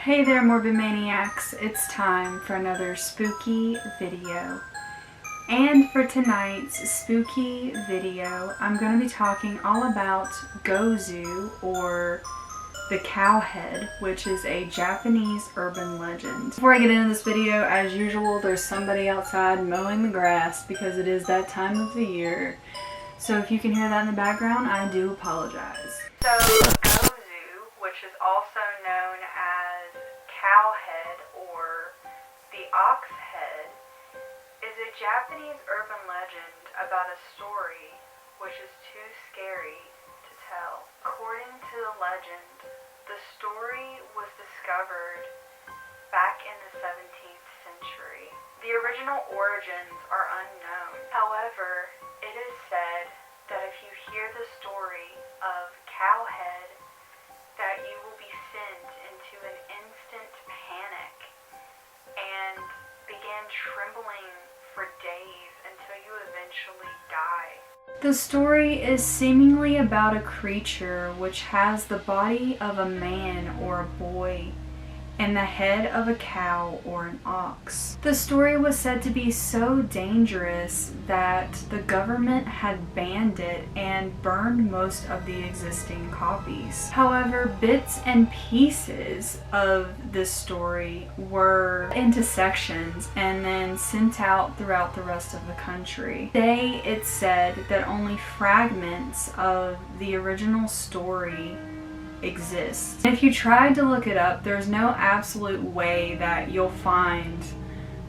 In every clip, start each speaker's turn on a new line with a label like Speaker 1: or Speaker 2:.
Speaker 1: Hey there, Morbid Maniacs. It's time for another spooky video. And for tonight's spooky video, I'm going to be talking all about Gozu, or the cow head, which is a Japanese urban legend. Before I get into this video, as usual, there's somebody outside mowing the grass because it is that time of the year. So if you can hear that in the background, I do apologize. So Gozu, which is also known as cow head or the ox head, is a Japanese urban legend about a story which is too scary to tell. According to the legend, the story was discovered back in the 17th century. The original origins are unknown. However, it is said that if you hear the story of Cowhead, that you will be sent into an instant panic and begin trembling for days until you eventually die. The story is seemingly about a creature which has the body of a man or a boy and the head of a cow or an ox. The story was said to be so dangerous that the government had banned it and burned most of the existing copies. However, bits and pieces of this story were into sections and then sent out throughout the rest of the country. Today, it's said that only fragments of the original story exists. If you tried to look it up, there's no absolute way that you'll find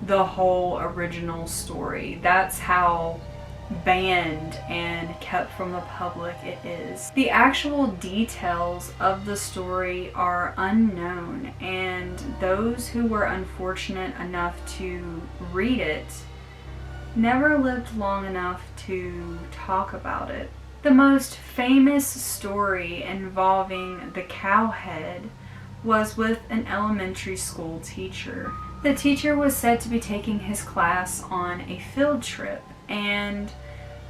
Speaker 1: the whole original story. That's how banned and kept from the public it is. The actual details of the story are unknown, and those who were unfortunate enough to read it never lived long enough to talk about it. The most famous story involving the cowhead was with an elementary school teacher. The teacher was said to be taking his class on a field trip, and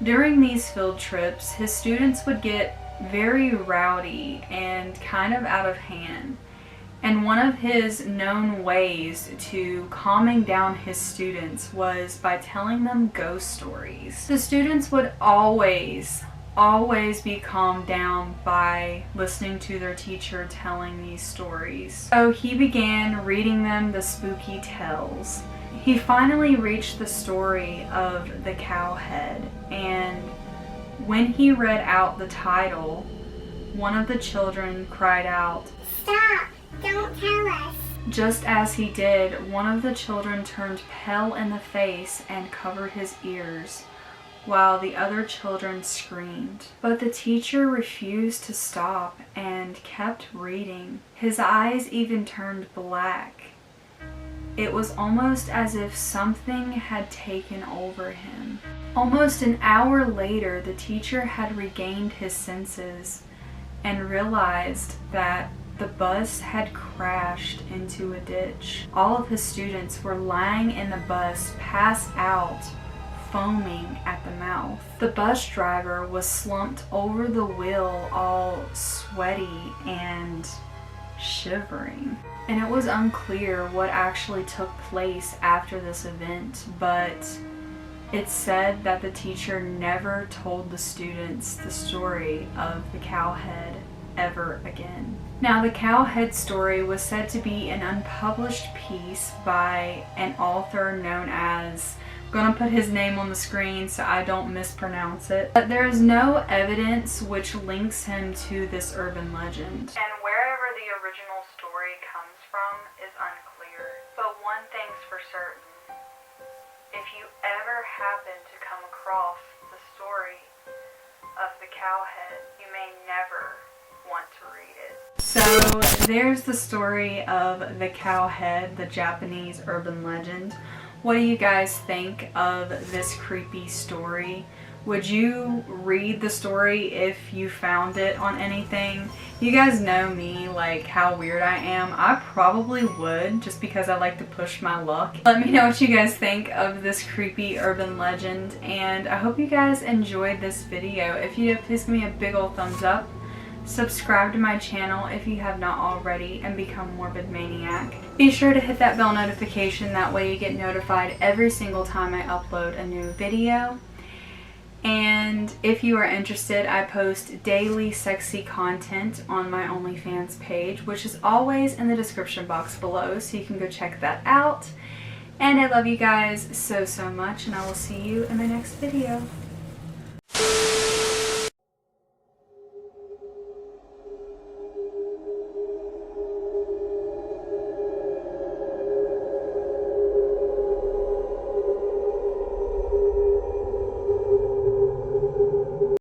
Speaker 1: during these field trips, his students would get very rowdy and kind of out of hand. And one of his known ways to calming down his students was by telling them ghost stories. The students would always be calmed down by listening to their teacher telling these stories. So he began reading them the spooky tales. He finally reached the story of the cowhead, and when he read out the title, one of the children cried out, "Stop! Don't tell us!" Just as he did, one of the children turned pale in the face and covered his ears, while the other children screamed. But the teacher refused to stop and kept reading. His eyes even turned black. It was almost as if something had taken over him. Almost an hour later, the teacher had regained his senses and realized that the bus had crashed into a ditch. All of his students were lying in the bus, passed out, foaming at the mouth. The bus driver was slumped over the wheel, all sweaty and shivering. And it was unclear what actually took place after this event, but it's said that the teacher never told the students the story of the cowhead ever again. Now, the cowhead story was said to be an unpublished piece by an author known as, I'm gonna put his name on the screen so I don't mispronounce it, but there is no evidence which links him to this urban legend. And wherever the original story comes from is unclear. But one thing's for certain: if you ever happen to come across the story of the cowhead, you may never want to read it. So there's the story of the cowhead, the Japanese urban legend. What do you guys think of this creepy story? Would you read the story if you found it on anything? You guys know me, like how weird I am. I probably would, just because I like to push my luck. Let me know what you guys think of this creepy urban legend, and I hope you guys enjoyed this video. If you did, please give me a big old thumbs up. Subscribe to my channel if you have not already and become Morbid Maniac. Be sure to hit that bell notification, that way you get notified every single time I upload a new video. And if you are interested, I post daily sexy content on my OnlyFans page, which is always in the description box below, so you can go check that out. And I love you guys so much, and I will see you in my next video.